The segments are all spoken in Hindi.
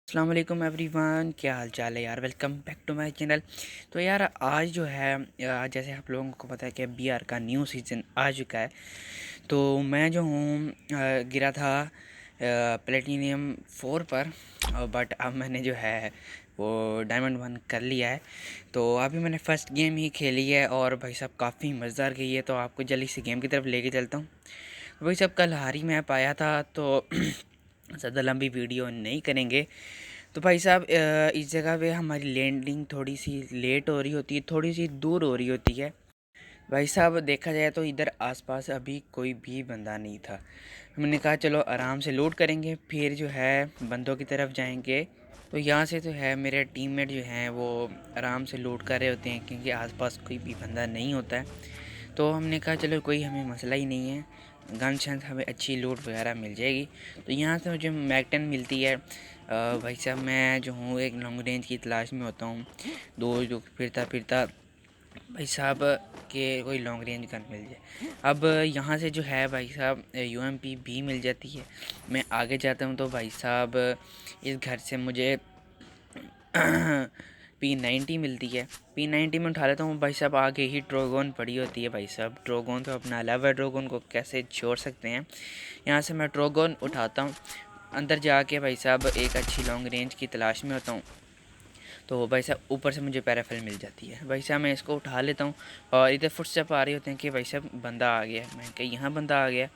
अस्सलाम वालेकुम एवरीवन, क्या हाल चाल है यार। Welcome back to my channel. तो यार आज जो है जैसे आप लोगों को पता है कि बीआर का न्यू सीज़न आ चुका है। तो मैं जो हूँ गिरा था प्लेटिनियम 4 पर, बट अब मैंने जो है वो डायमंड 1 कर लिया है। तो अभी मैंने फ़र्स्ट गेम ही खेली है और भाई साहब काफ़ी मज़ेदार गई है। तो आपको जल्दी से गेम की तरफ लेके चलता हूँ। भाई साहब कल हारी मैप आया था तो ज़्यादा लंबी वीडियो नहीं करेंगे। तो भाई साहब इस जगह पे हमारी लैंडिंग थोड़ी सी लेट हो रही होती है, थोड़ी सी दूर हो रही होती है। भाई साहब देखा जाए तो इधर आसपास अभी कोई भी बंदा नहीं था। हमने कहा चलो आराम से लोड करेंगे, फिर जो है बंदों की तरफ जाएंगे। तो यहाँ से जो है मेरे टीममेट जो हैं वो आराम से लोड कर रहे होते हैं क्योंकि आसपास कोई भी बंदा नहीं होता है। तो हमने कहा चलो कोई हमें मसला ही नहीं है, गन शंस हमें अच्छी लूट वगैरह मिल जाएगी। तो यहाँ से मुझे मैक-10 मिलती है। भाई साहब मैं जो हूँ एक लॉन्ग रेंज की तलाश में होता हूँ। दो जो फिरता फिरता भाई साहब के कोई लॉन्ग रेंज गन मिल जाए। अब यहाँ से जो है भाई साहब यूएमपी भी मिल जाती है। मैं आगे जाता हूँ तो भाई साहब इस घर से मुझे P90 मिलती है। P90 में उठा लेता हूँ। भाई साहब आगे ही ट्रोगोन पड़ी होती है। भाई साहब ट्रोगोन तो अपना अलावा ट्रोगोन को कैसे छोड़ सकते हैं। यहाँ से मैं ट्रोगोन उठाता हूँ। अंदर जाके भाई साहब एक अच्छी लॉन्ग रेंज की तलाश में होता हूँ। तो भाई साहब ऊपर से मुझे पैराफिल मिल जाती है। भाई साहब मैं इसको उठा लेता हूँ और इधर फुटस्टेप आ रहे होते हैं कि भाई साहब बंदा आ गया। मैं कहीं यहाँ बंदा आ गया।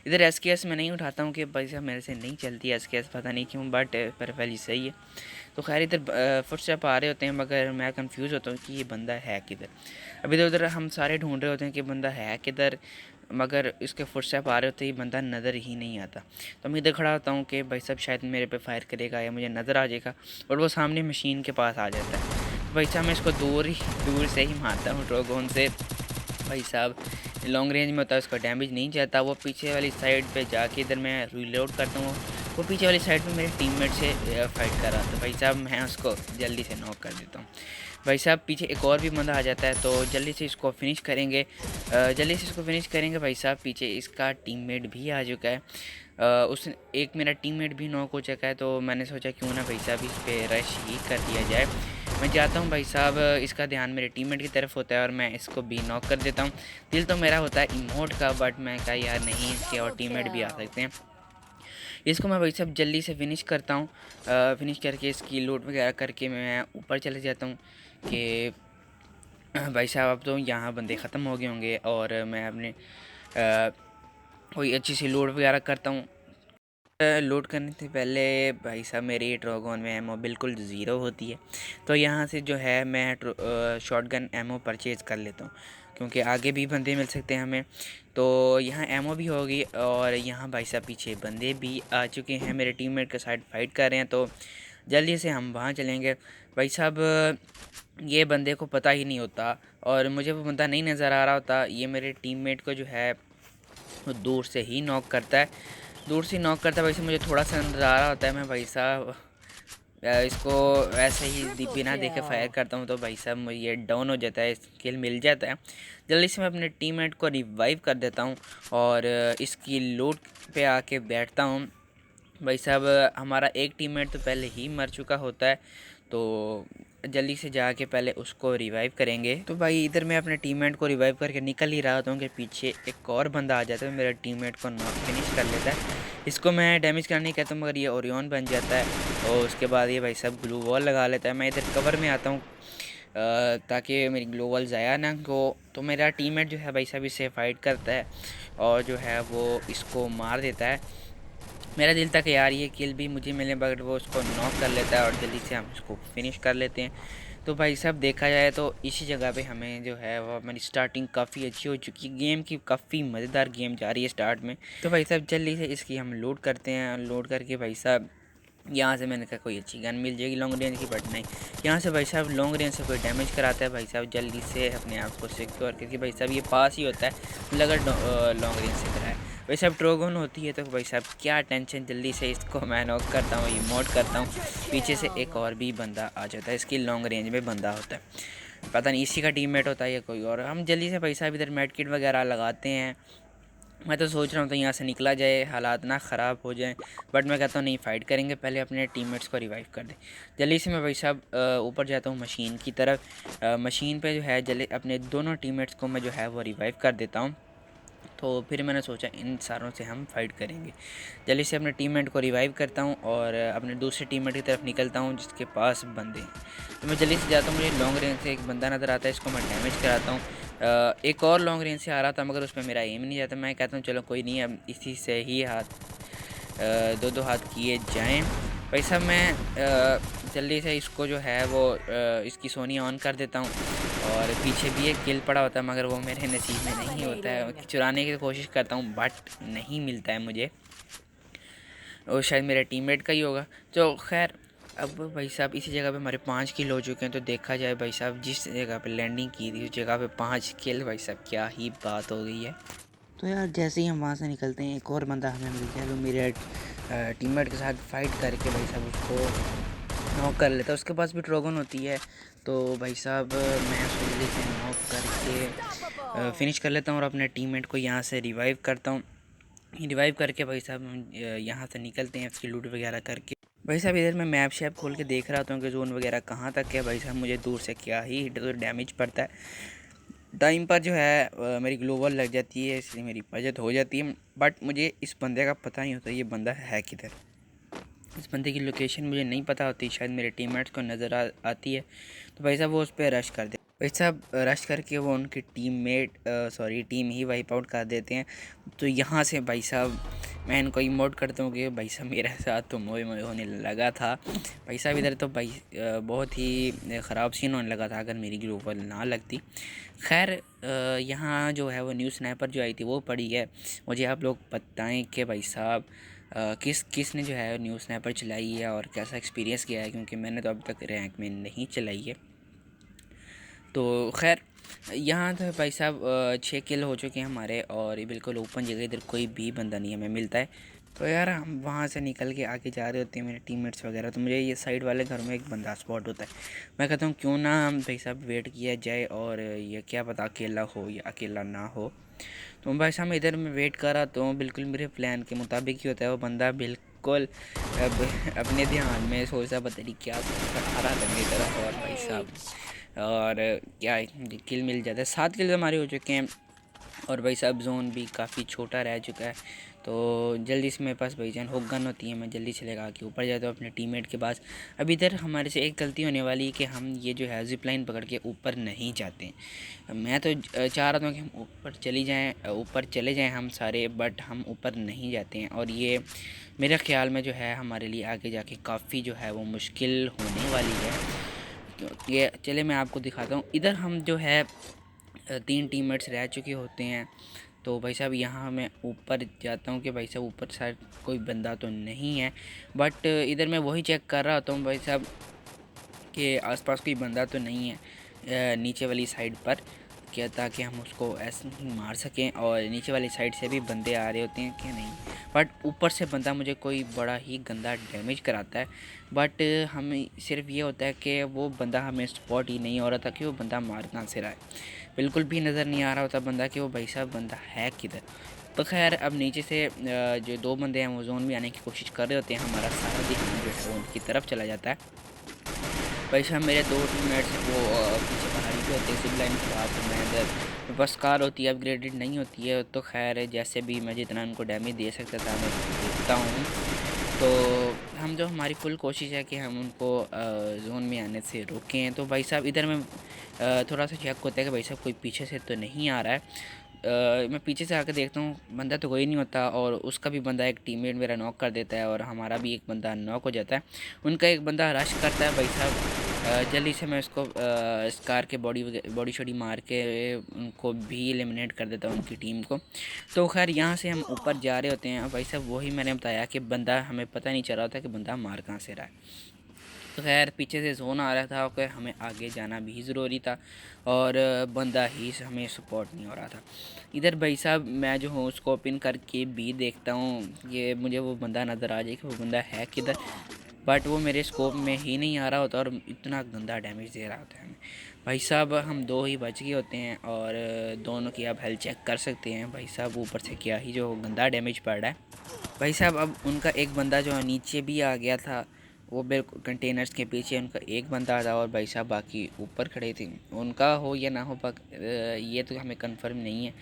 इधर एसकेएस मैं नहीं उठाता हूँ कि भाई साहब मेरे से नहीं चलती एसकेएस, पता नहीं क्यों, बट पैराफिल सही है। तो खैर इधर फुटस्टेप आ रहे होते हैं मगर मैं कंफ्यूज होता हूँ कि ये बंदा है किधर। अभी तो उधर हम सारे ढूंढ रहे होते हैं कि बंदा है किधर, मगर इसके फुटस्टेप आ रहे होते ही बंदा नज़र ही नहीं आता। तो मैं इधर खड़ा होता हूँ कि भाई साहब शायद मेरे पे फायर करेगा या मुझे नज़र आ जाएगा, और वो सामने मशीन के पास आ जाता है। तो भाई साहब मैं इसको दूर से ही मारता हूँ ट्रोगोन से। भाई साहब लॉन्ग रेंज में होता है, उसका डैमेज नहीं जाता। वो पीछे वाली साइड पे जाके इधर मैं रीलोड करता हूँ। वो पीछे वाली साइड पे मेरे टीममेट से फाइट कर रहा था। भाई साहब मैं उसको जल्दी से नॉक कर देता हूँ। भाई साहब पीछे एक और भी बंदा आ जाता है तो जल्दी से इसको फिनिश करेंगे। भाई साहब पीछे इसका टीममेट भी आ चुका है। उस एक मेरा टीममेट भी नॉक हो चुका है। तो मैंने सोचा क्यों ना भाई साहब इस पे रश ही कर दिया जाए। मैं जाता हूँ भाई साहब, इसका ध्यान मेरे टीममेट की तरफ होता है और मैं इसको भी नॉक कर देता हूँ। दिल तो मेरा होता है इमोट का, बट मैं कहा यार नहीं, इसके और टीममेट भी आ सकते हैं। इसको मैं भाई साहब जल्दी से फिनिश करता हूँ। फिनिश करके इसकी लूट वगैरह करके मैं ऊपर चले जाता हूँ कि भाई साहब अब तो यहाँ बंदे ख़त्म हो गए होंगे और मैं अपने कोई अच्छी सी लूट वगैरह करता हूँ। लोड करने से पहले भाई साहब मेरी ट्रोगोन में एमओ बिल्कुल ज़ीरो होती है। तो यहाँ से जो है मैं शॉटगन एमओ परचेज़ कर लेता हूँ क्योंकि आगे भी बंदे मिल सकते हैं हमें। तो यहाँ एमओ भी होगी और यहाँ भाई साहब पीछे बंदे भी आ चुके हैं, मेरे टीममेट के साथ फाइट कर रहे हैं। तो जल्दी से हम वहाँ चलेंगे। भाई साहब ये बंदे को पता ही नहीं होता और मुझे वो बंदा नहीं नज़र आ रहा होता। ये मेरे टीममेट को जो है वो दूर से ही नॉक करता है। भाई साहब मुझे थोड़ा सा नज़र आ रहा होता है। मैं भाई साहब इसको वैसे ही बिना देखे फायर करता हूँ तो भाई साहब मुझे ये डाउन हो जाता है, स्किल मिल जाता है। जल्दी से मैं अपने टीममेट को रिवाइव कर देता हूँ और इसकी लूट पे आके बैठता हूँ। भाई साहब हमारा एक टीममेट तो पहले ही मर चुका होता है, तो जल्दी से जाके पहले उसको रिवाइव करेंगे। तो भाई इधर मैं अपने टीममेट को रिवाइव करके निकल ही रहा हूँ कि पीछे एक और बंदा आ जाता है, मेरा टीममेट को नॉक फिनिश कर लेता है। इसको मैं डैमेज करने नहीं कहता हूँ मगर ये ओरियन बन जाता है और उसके बाद ये भाई साहब ग्लू वॉल लगा लेता है। मैं इधर कवर में आता हूँ ताकि मेरी ग्लू वॉल ज़ाया ना हो। तो मेरा टीममेट जो है भाई साहब इससे फाइट करता है और जो है वो इसको मार देता है। मेरा दिल था कि यार ये किल भी मुझे मिले, बट वो उसको नॉक कर लेता है और जल्दी से हम इसको फिनिश कर लेते हैं। तो भाई साहब देखा जाए तो इसी जगह पे हमें जो है वो हमारी स्टार्टिंग काफ़ी अच्छी हो चुकी है। गेम की काफ़ी मज़ेदार गेम जा रही है स्टार्ट में। तो भाई साहब जल्दी से इसकी हम लोड करते हैं। लोड करके भाई साहब यहाँ से मैंने कहा कोई अच्छी गन मिल जाएगी लॉन्ग रेंज की, बट नहीं। यहाँ से भाई साहब लॉन्ग रेंज से कोई डैमेज कराता है। भाई साहब जल्दी से अपने आप को सिक्योर करके, भाई साहब ये पास ही होता है, मतलब अगर लॉन्ग रेंज से कराए। भाई साहब ट्रोगन होती है तो भाई साहब क्या टेंशन, जल्दी से इसको मैं नॉक करता हूँ, इमोट करता हूँ। पीछे से एक और भी बंदा आ जाता है, इसकी लॉन्ग रेंज में बंदा होता है, पता नहीं इसी का टीममेट होता है या कोई और। हम जल्दी से भाई साहब इधर मेड किट वगैरह लगाते हैं मैं तो सोच रहा हूँ तो यहाँ से निकला जाए, हालात ना ख़राब हो जाएं, बट मैं कहता हूँ नहीं, फ़ाइट करेंगे, पहले अपने टीममेट्स को रिवाइव कर दें। जल्दी से मैं भाई साहब ऊपर जाता हूँ मशीन की तरफ। मशीन पे जो है जल्दी अपने दोनों टीममेट्स को मैं जो है वो रिवाइव कर देता हूँ। तो फिर मैंने सोचा इन सारों से हम फाइट करेंगे। जल्दी से अपने टीममेट को रिवाइव करता हूँ और अपने दूसरे टीममेट की तरफ निकलता हूँ जिसके पास बंदे हैं। तो मैं जल्दी से जाता हूँ, मुझे लॉन्ग रेंज से एक बंदा नज़र आता है, इसको मैं डैमेज कराता हूँ। एक और लॉन्ग रेंज से आ रहा था मगर उस पर मेरा एम नहीं जाता। मैं कहता हूँ चलो कोई नहीं, अब इसी से ही दो दो हाथ किए जाएं। भाई साहब मैं जल्दी से इसको जो है वो इसकी सोनी ऑन कर देता हूँ और पीछे भी एक किल पड़ा होता है मगर वो मेरे नसीब में नहीं होता है। चुराने की कोशिश करता हूँ बट नहीं मिलता है मुझे, और शायद मेरे टीममेट का ही होगा। तो खैर अब भाई साहब इसी जगह पे हमारे 5 किल हो चुके हैं। तो देखा जाए भाई साहब जिस जगह पे लैंडिंग की थी उस जगह पे 5 किल, भाई साहब क्या ही बात हो गई है। तो यार जैसे ही हम वहाँ से निकलते हैं एक और बंदा हमें मिल गया जो मेरे टीममेट के साथ फाइट करके भाई साहब उसको नॉक कर लेता है। उसके पास भी ड्रैगन होती है। तो भाई साहब मैं उसको जल्दी से नॉक करके फिनिश कर लेता हूँ और अपने टीममेट को यहाँ से रिवाइव करता हूँ। रिवाइव करके भाई साहब हम यहाँ से निकलते हैं उसकी लूट वगैरह करके। भाई साहब इधर मैं मैप शैप खोल के देख रहा था कि जोन वगैरह कहाँ तक है। भाई साहब मुझे दूर से क्या ही डैमेज पड़ता है, टाइम पर जो है मेरी ग्लोबल लग जाती है, इसलिए मेरी बचत हो जाती है। बट मुझे इस बंदे का पता नहीं होता ये बंदा है किधर। इस बंदे की लोकेशन मुझे नहीं पता होती, शायद मेरे टीममेट्स को नज़र आती है। तो भाई साहब वो उस पर रश कर दे, भाई साहब रश करके वो उनके टीम ही वाइप आउट कर देते हैं। तो यहाँ से भाई साहब मैं इनको इमोट करता हूँ कि भाई साहब मेरे साथ तो मोए मोए होने लगा था। भाई साहब इधर तो भाई बहुत ही ख़राब सीन होने लगा था अगर मेरी ग्लोबल ना लगती। खैर यहाँ जो है वो न्यू स्नैपर जो आई थी वो पड़ी है। मुझे आप लोग बताएं कि भाई साहब किसने जो है न्यू स्नैपर चलाई है और कैसा एक्सपीरियंस किया है, क्योंकि मैंने तो अब तक रैंक में नहीं चलाई है। तो खैर यहाँ तो भाई साहब 6 किल हो चुके हैं हमारे और ये बिल्कुल ओपन जगह, इधर कोई भी बंदा नहीं हमें मिलता है। तो यार हम वहाँ से निकल के आगे जा रहे होते हैं मेरे टीममेट्स वगैरह, तो मुझे ये साइड वाले घर में एक बंदा स्पॉट होता है। मैं कहता हूँ क्यों ना हम भाई साहब वेट किया जाए और ये क्या पता अकेला हो या अकेला ना हो। तो भाई साहब इधर मैं वेट कर रहा तो बिल्कुल मेरे प्लान के मुताबिक ही होता है। वो बंदा बिल्कुल अब अपने ध्यान में सोचा पता नहीं क्या आ रहा था मेरी तरफ, और भाई साहब और क्या किल मिल जाता है। 7 किल हमारे हो चुके हैं और भाई साहब जोन भी काफ़ी छोटा रह चुका है। तो जल्दी से मेरे पास भाईजान हुक गन होती है, मैं जल्दी से लगा के ऊपर जाता हूँ अपने टीममेट के पास। अब इधर हमारे से एक गलती होने वाली है कि हम ये जो है जिप लाइन पकड़ के ऊपर नहीं जाते हैं। मैं तो चाह रहा था कि हम ऊपर चले जाएं हम सारे, बट हम ऊपर नहीं जाते हैं और ये मेरे ख़्याल में जो है हमारे लिए आगे जाके काफ़ी जो है वो मुश्किल होने वाली है। ये चले मैं आपको दिखाता हूँ। इधर हम जो है 3 टीममेट्स रह चुके होते हैं। तो भाई साहब यहाँ मैं ऊपर जाता हूँ कि भाई साहब ऊपर शायद कोई बंदा तो नहीं है, बट इधर मैं वही चेक कर रहा होता हूँ भाई साहब कि आसपास कोई बंदा तो नहीं है नीचे वाली साइड पर, क्या ताकि हम उसको ऐसे नहीं मार सकें। और नीचे वाली साइड से भी बंदे आ रहे होते हैं कि नहीं, बट ऊपर से बंदा मुझे कोई बड़ा ही गंदा डैमेज कराता है। बट हमें सिर्फ ये होता है कि वो बंदा हमें स्पॉट ही नहीं हो रहा था कि वो बंदा मार कहाँ से रहा है, बिल्कुल भी नज़र नहीं आ रहा होता बंदा कि वो भाई साहब बंदा है किधर। तो खैर अब नीचे से जो 2 बंदे हैं वो जोन में आने की कोशिश कर रहे होते हैं, हमारा सारा ध्यान जो है वो उनकी तरफ चला जाता है। भाई साहब मेरे 2 टीममेट्स वो पीछे पहाड़ी पे होते हैं, सिविल लाइन के पास, तो मैं इधर मेरे पास कार होती है, अपग्रेडेड नहीं होती है। तो खैर जैसे भी मैं जितना उनको डैमेज दे सकता था मैं देता हूँ। तो हम जो हमारी फुल कोशिश है कि हम उनको जोन में आने से रोकें। तो भाई साहब इधर मैं थोड़ा सा चेक होता है कि भाई साहब कोई पीछे से तो नहीं आ रहा है। मैं पीछे से आकर देखता हूँ बंदा तो कोई नहीं होता और उसका भी बंदा एक टीममेट मेरा नॉक कर देता है और हमारा भी एक बंदा नॉक हो जाता है। उनका एक बंदा रश करता है भाई साहब, जल्दी से मैं उसको स्कार के बॉडी शॉडी मार के उनको भी एलिमिनेट कर देता हूँ उनकी टीम को। तो खैर यहाँ से हम ऊपर जा रहे होते हैं भाई साहब, वही मैंने बताया कि बंदा हमें पता नहीं चल रहा था कि बंदा मार कहाँ से रहा है। तो खैर पीछे से जोन आ रहा था कि हमें आगे जाना भी ज़रूरी था और बंदा ही हमें सपोर्ट नहीं हो रहा था। इधर भाई साहब मैं जो हूँ उसको ओपन करके भी देखता हूँ ये मुझे वो बंदा नज़र आ जाए कि वो बंदा है किधर, बट वो मेरे स्कोप में ही नहीं आ रहा होता और इतना गंदा डैमेज दे रहा होता है हमें। भाई साहब हम दो ही बच गए होते हैं और दोनों की आप हेल्थ चेक कर सकते हैं। भाई साहब ऊपर से क्या ही जो गंदा डैमेज पड़ रहा है। भाई साहब अब उनका एक बंदा जो है नीचे भी आ गया था, वो बिल्कुल कंटेनर्स के पीछे उनका एक बंदा था और भाई साहब बाकी ऊपर खड़े थे। उनका हो या ना हो ये तो हमें कंफर्म नहीं है।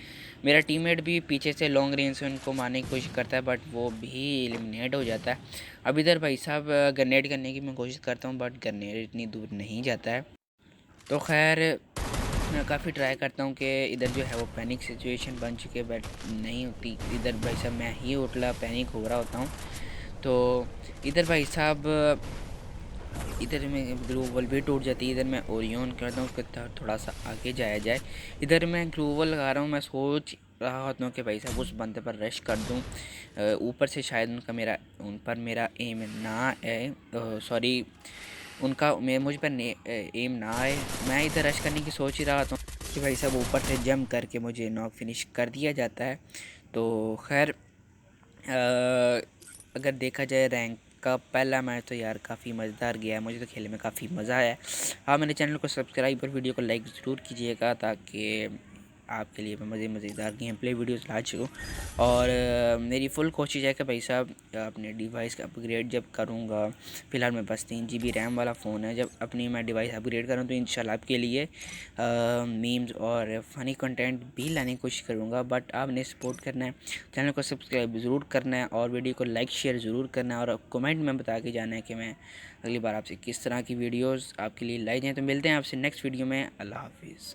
मेरा टीममेट भी पीछे से लॉन्ग रेंज से उनको मारने की कोशिश करता है बट वो भी एलिमिनेट हो जाता है। अब इधर भाई साहब ग्रेनेड करने की मैं कोशिश करता हूँ बट ग्रेनेड इतनी दूर नहीं जाता है। तो खैर मैं काफ़ी ट्राई करता हूँ कि इधर जो है वो पैनिक सिचुएशन बन चुकी है बट नहीं होती। इधर भाई साहब मैं ही उठला पैनिक हो रहा होता हूँ। तो इधर भाई साहब इधर में ग्लूवल भी टूट जाती है। इधर मैं ओरियन करता हूँ कि थोड़ा सा आगे जाया जाए। इधर मैं ग्लूवल लगा रहा हूँ। मैं सोच रहा होता हूँ कि भाई साहब उस बंदे पर रश कर दूँ ऊपर से, शायद उन पर मेरा एम ना आए, सॉरी उनका मैं मुझ पर एम ना आए। मैं इधर रश करने की सोच ही रहा था कि भाई साहब ऊपर से जंप करके मुझे नॉक फिनिश कर दिया जाता है। तो खैर अगर देखा जाए रैंक का पहला मैच तो यार काफ़ी मज़ेदार गया है। मुझे तो खेलने में काफ़ी मज़ा आया है। हाँ, मेरे चैनल को सब्सक्राइब और वीडियो को लाइक ज़रूर कीजिएगा ताकि आपके लिए मैं मज़ेदार गेम प्ले वीडियोज़ ला सकूँ। और मेरी फुल कोशिश है कि भाई साहब अपने डिवाइस का अपग्रेड जब करूँगा, फ़िलहाल मेरे पास 3 GB रैम वाला फ़ोन है, जब अपनी मैं डिवाइस अपग्रेड करूँ तो इंशाल्लाह आपके लिए मीम्स और फ़नी कंटेंट भी लाने की कोशिश करूँगा। बट आपने सपोर्ट करना है, चैनल को सब्सक्राइब ज़रूर करना है और वीडियो को लाइक शेयर ज़रूर करना है और कमेंट में बता के जाना है कि मैं अगली बार आपसे किस तरह की वीडियोज़ आपके लिए लाई जाएँ। तो मिलते हैं आपसे नेक्स्ट वीडियो में। अल्लाह हाफिज़।